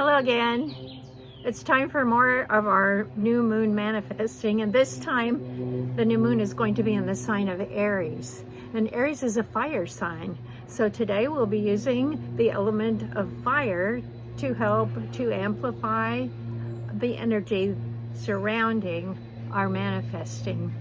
Hello again. It's time for more of our new moon manifesting, and this time the new moon is going to be in the sign of Aries. And Aries is a fire sign. So today we'll be using the element of fire to help to amplify the energy surrounding our manifesting.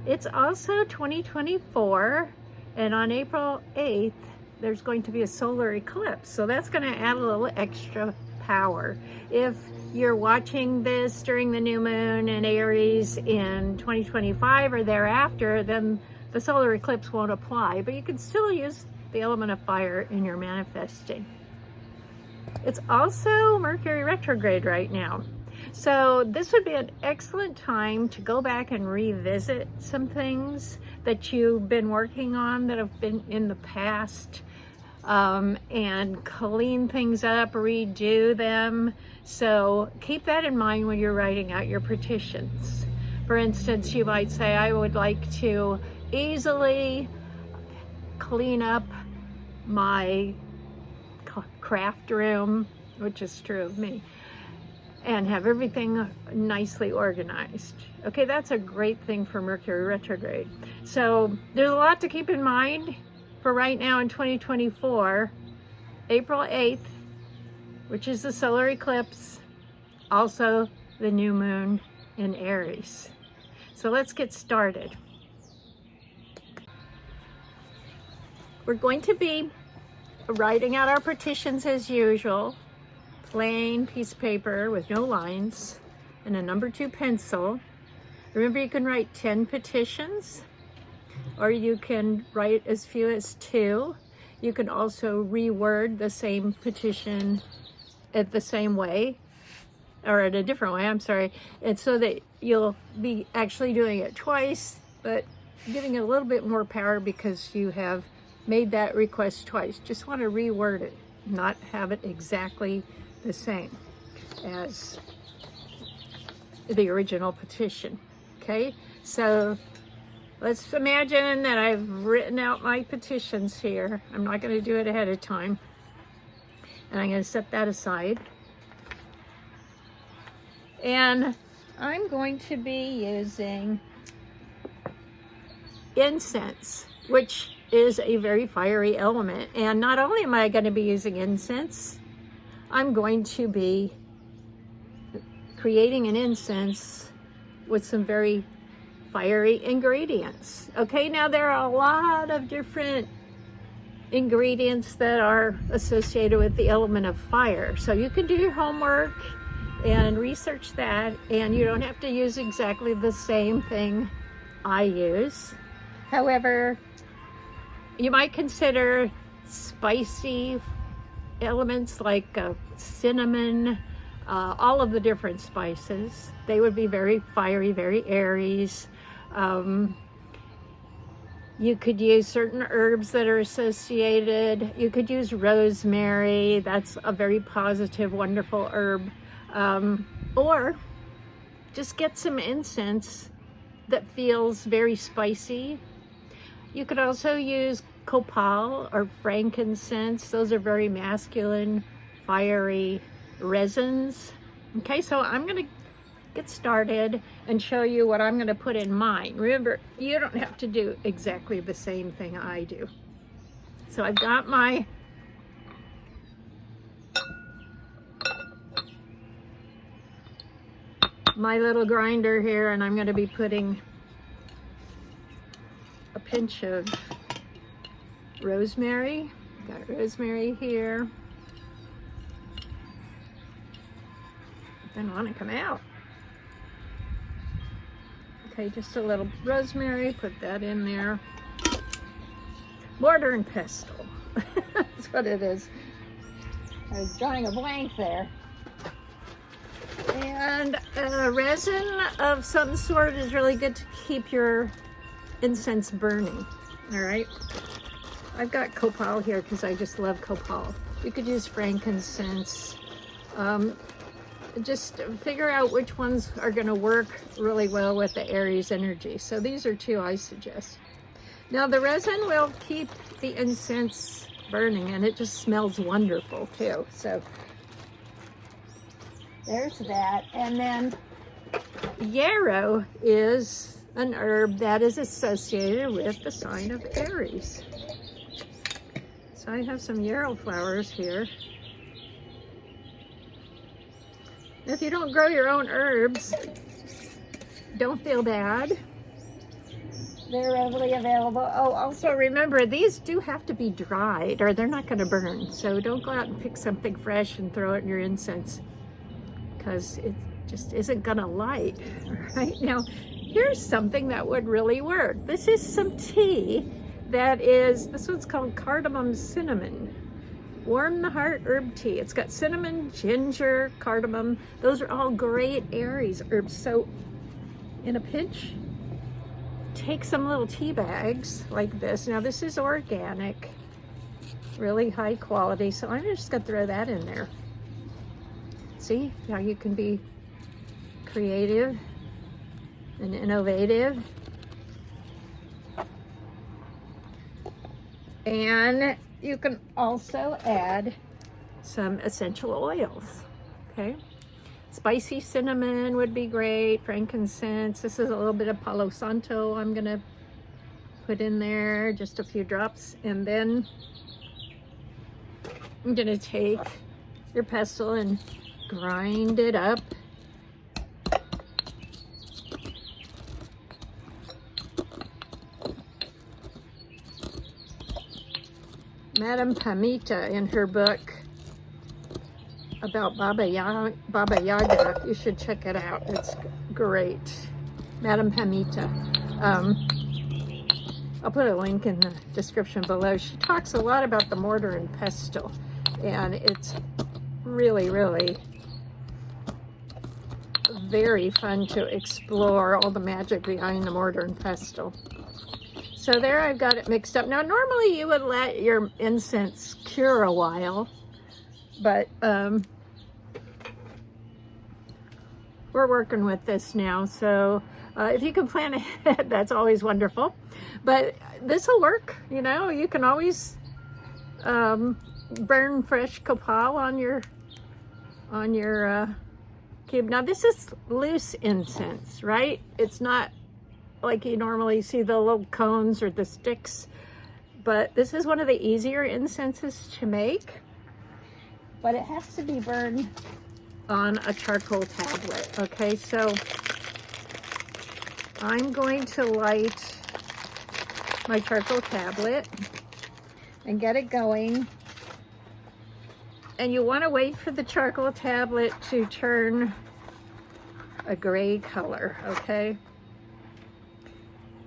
It's also 2024, and on April 8th, there's going to be a solar eclipse. So that's going to add a little extra power. If you're watching this during the new moon in Aries in 2025 or thereafter, then the solar eclipse won't apply, but you can still use the element of fire in your manifesting. It's also Mercury retrograde right now. So this would be an excellent time to go back and revisit some things that you've been working on that have been in the past, and clean things up, redo them. So keep that in mind when you're writing out your petitions. For instance, you might say, I would like to easily clean up my craft room, which is true of me, and have everything nicely organized. Okay, that's a great thing for Mercury retrograde. So there's a lot to keep in mind for right now in 2024, April 8th, which is the solar eclipse, also the new moon in Aries. So let's get started. We're going to be writing out our petitions as usual. Plain piece of paper with no lines and a number 2 pencil. Remember, you can write 10 petitions, or you can write as few as 2. You can also reword the same petition at the same way, or in a different way, I'm sorry. And so that you'll be actually doing it twice, but giving it a little bit more power because you have made that request twice. Just want to reword it, not have it exactly the same as the original petition. Okay, so let's imagine that I've written out my petitions here. I'm not going to do it ahead of time, and I'm going to set that aside. And I'm going to be using incense, which is a very fiery element. And not only am I going to be using incense, I'm going to be creating an incense with some very fiery ingredients. Okay, now there are a lot of different ingredients that are associated with the element of fire. So you can do your homework and research that, and you don't have to use exactly the same thing I use. However, you might consider spicy elements like cinnamon, all of the different spices. They would be very fiery, very Aries. You could use certain herbs that are associated. You could use rosemary. That's a very positive, wonderful herb. Or just get some incense that feels very spicy. You could also use copal or frankincense. Those are very masculine, fiery resins. Okay, so I'm going to get started and show you what I'm going to put in mine. Remember, you don't have to do exactly the same thing I do. So I've got my little grinder here, and I'm going to be putting a pinch of rosemary. Got rosemary here. Didn't want to come out. Okay, just a little rosemary, put that in there. Mortar and pestle. That's what it is. I was drawing a blank there. And resin of some sort is really good to keep your incense burning. All right. I've got copal here because I just love copal. You could use frankincense. Just figure out which ones are going to work really well with the Aries energy. So these are 2 I suggest. Now the resin will keep the incense burning, and it just smells wonderful too. So There's that. And then yarrow is an herb that is associated with the sign of Aries. So I have some yarrow flowers here. If you don't grow your own herbs, don't feel bad. They're readily available. Oh, also remember, these do have to be dried or they're not going to burn. So don't go out and pick something fresh and throw it in your incense, because it just isn't going to light. Right now, here's something that would really work. This is some tea that is, this one's called cardamom cinnamon. Warm the heart herb tea. It's got cinnamon, ginger, cardamom. Those are all great Aries herbs. So in a pinch, take some little tea bags like this. Now this is organic, really high quality. So I'm just gonna throw that in there. See how you can be creative and innovative. And you can also add some essential oils, okay? Spicy cinnamon would be great, frankincense. This is a little bit of Palo Santo I'm gonna put in there, just a few drops. And then I'm gonna take your pestle and grind it up. Madame Pamita, in her book about Baba Yaga, you should check it out. It's great. Madame Pamita. I'll put a link in the description below. She talks a lot about the mortar and pestle, and it's really, really very fun to explore all the magic behind the mortar and pestle. So there, I've got it mixed up. Now, normally you would let your incense cure a while, but we're working with this now. So if you can plan ahead, that's always wonderful. But this will work, you know. You can always burn fresh copal on your cube. Now, this is loose incense, right? It's not like you normally see the little cones or the sticks, but this is one of the easier incenses to make, but it has to be burned on a charcoal tablet. Okay, so I'm going to light my charcoal tablet and get it going. And you want to wait for the charcoal tablet to turn a gray color, okay?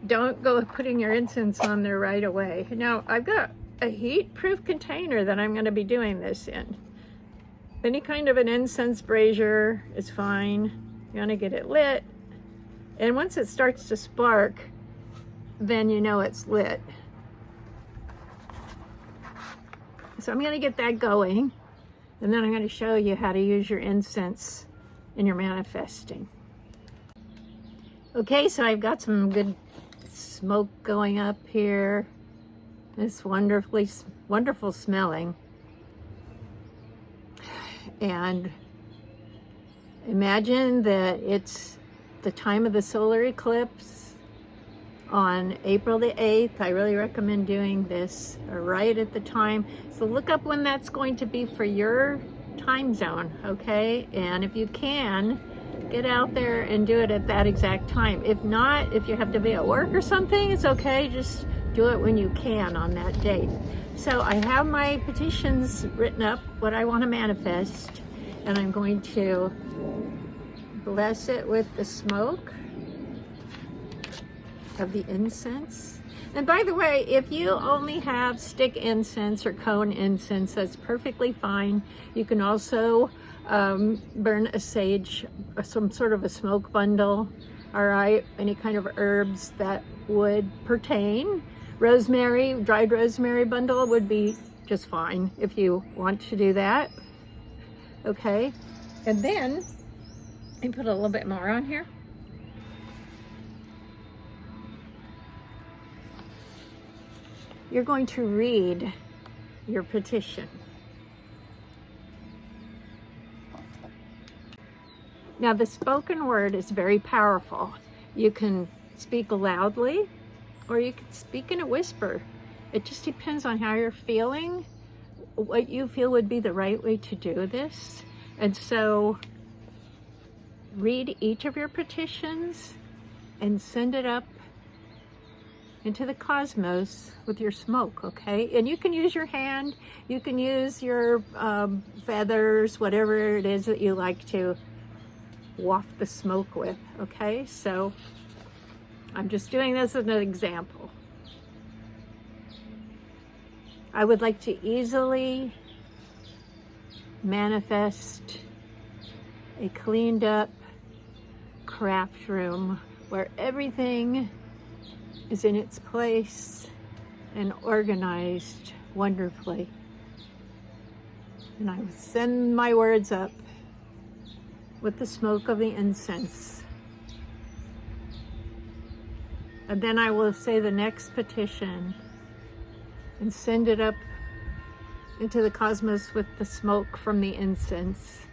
Don't go putting your incense on there right away. Now, I've got a heat-proof container that I'm going to be doing this in. Any kind of an incense brazier is fine. You want to get it lit. And once it starts to spark, then you know it's lit. So I'm going to get that going. And then I'm going to show you how to use your incense in your manifesting. Okay, so I've got some good smoke going up here. It's wonderful smelling. And imagine that it's the time of the solar eclipse on April the 8th. I really recommend doing this right at the time. So look up when that's going to be for your time zone, okay? And if you can, get out there and do it at that exact time. If not, if you have to be at work or something, it's okay. Just do it when you can on that date. So I have my petitions written up, what I want to manifest, and I'm going to bless it with the smoke of the incense. And by the way, if you only have stick incense or cone incense, that's perfectly fine. You can also burn a sage, some sort of a smoke bundle, all right? Any kind of herbs that would pertain. Rosemary, dried rosemary bundle would be just fine if you want to do that, okay? And then, let me put a little bit more on here. You're going to read your petition. Now, the spoken word is very powerful. You can speak loudly or you can speak in a whisper. It just depends on how you're feeling, what you feel would be the right way to do this. And so read each of your petitions and send it up into the cosmos with your smoke, okay? And you can use your hand, you can use your feathers, whatever it is that you like to waft the smoke with, okay? So I'm just doing this as an example. I would like to easily manifest a cleaned up craft room where everything is in its place and organized wonderfully. And I would send my words up with the smoke of the incense. And then I will say the next petition and send it up into the cosmos with the smoke from the incense.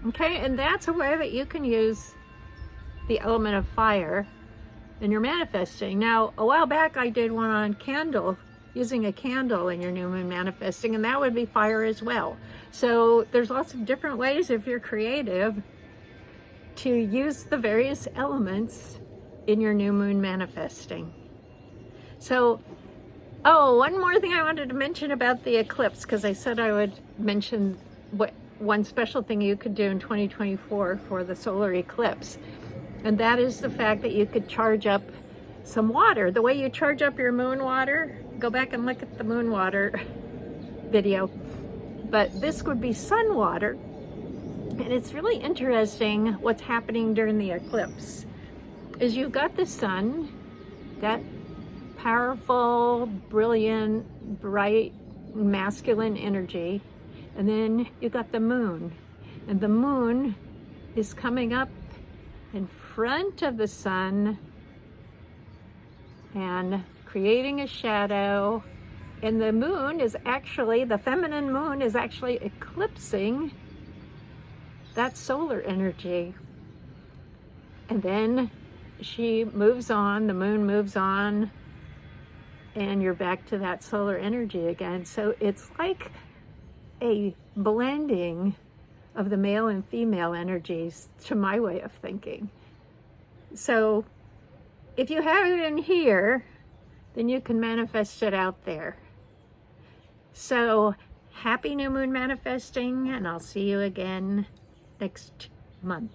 Okay, and that's a way that you can use the element of fire in your manifesting. Now, a while back I did one on candle, using a candle in your new moon manifesting, and that would be fire as well. So there's lots of different ways, if you're creative, to use the various elements in your new moon manifesting. So, oh, one more thing I wanted to mention about the eclipse, because I said I would mention what one special thing you could do in 2024 for the solar eclipse. And that is the fact that you could charge up some water. The way you charge up your moon water, go back and look at the moon water video. But this would be sun water. And it's really interesting what's happening during the eclipse. Is you've got the sun, that powerful, brilliant, bright, masculine energy. And then you've got the moon. And the moon is coming up in front of the sun and creating a shadow. And the moon is actually, the feminine moon is actually eclipsing that solar energy. And then she moves on, the moon moves on, and you're back to that solar energy again. So it's like a blending of the male and female energies, to my way of thinking. So if you have it in here, then you can manifest it out there. So happy new moon manifesting, and I'll see you again next month.